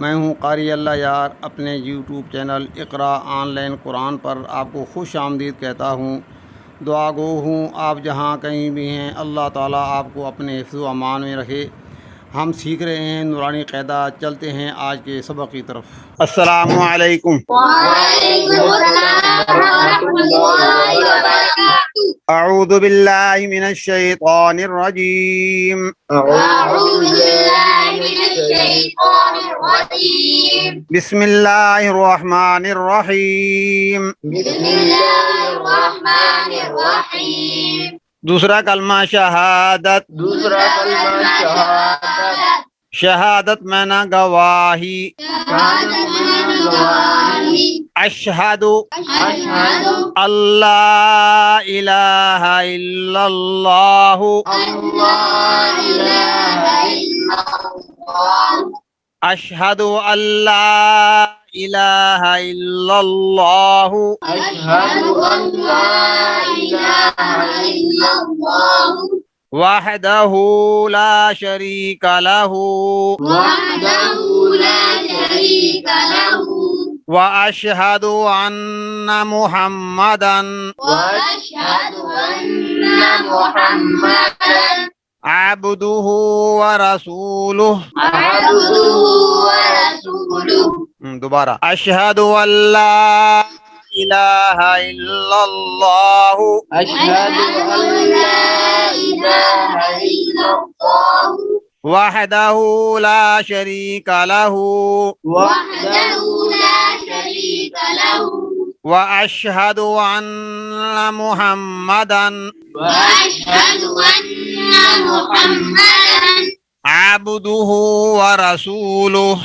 मैं हूँ कारी अल्लाह यार। अपने YouTube channel Iqra online Quran पर आपको खुश आमदीद कहता हूँ। दुआ गो हूँ आप जहाँ कहीं भी हैं, अल्लाह ताला आपको अपने हिफ्ज़ व अमान में रखे। हम सीख रहे हैं नूरानी क़ायदा। चलते हैं आज के सबक की तरफ। अस्सलामु अलैकुम। अऊज़ु बिल्लाहि मिनश शैतानिर रजीम। बिस्मिल्लाहिर रहमानिर रहीम। दूसरा कलमा शहादत। शहादत माना गवाही। अशहदु अल्लाह इलाहा इल्लल्लाहु अशहदु अल्लाह इलाहा इल्लल्लाहु वहदहु ला शरीका लहू व अशहदु अन्ना मुहम्मदन अब्दुहु व रसूलुहु। दोबारा अशहदु अल्ला इलाहा इल्लल्लाहु वहदहु ला शरीका लहू व अशहदु अन्ना मुहम्मदन अब्दुहु व रसूलुहु।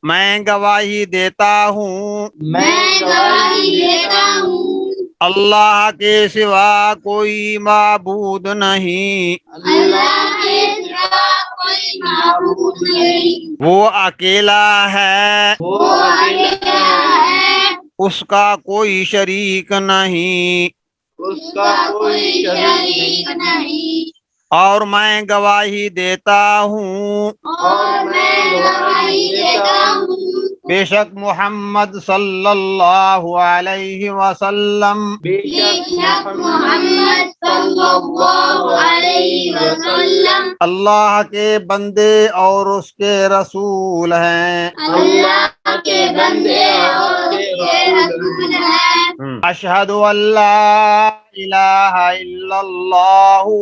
मैं गवाही देता हूँ अल्लाह के सिवा कोई माबूद नहीं, वो अकेला है, उसका कोई शरीक नहीं। और मैं गवाही देता हूँ बेशक मोहम्मद सल्लल्लाहु अलैहि वसल्लम अल्लाह के बंदे और उसके रसूल हैं। अशहदु अल्ला इलाहा इल्लल्लाहु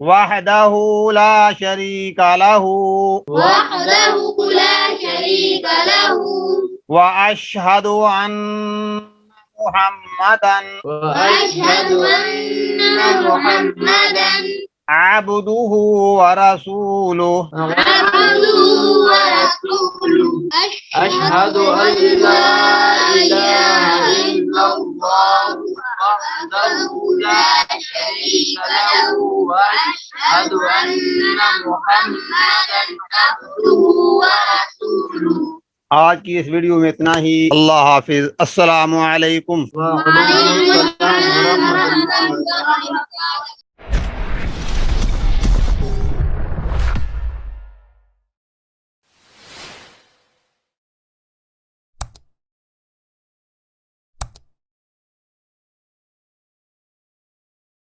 वहदहु ला शरीका लहू व अशहदु अन्ना मुहम्मदन अब्दुहु व रसूलुहु। अशहदु अल्ला इलाहा इल्लल्लाहु वहदहु ला शरीका लहू व अशहदु अन्ना मुहम्मदन अब्दुहु व रसूलुहु। आज की इस वीडियो में इतना ही। अल्लाह हाफिज। अस्सलामु अलैकुम।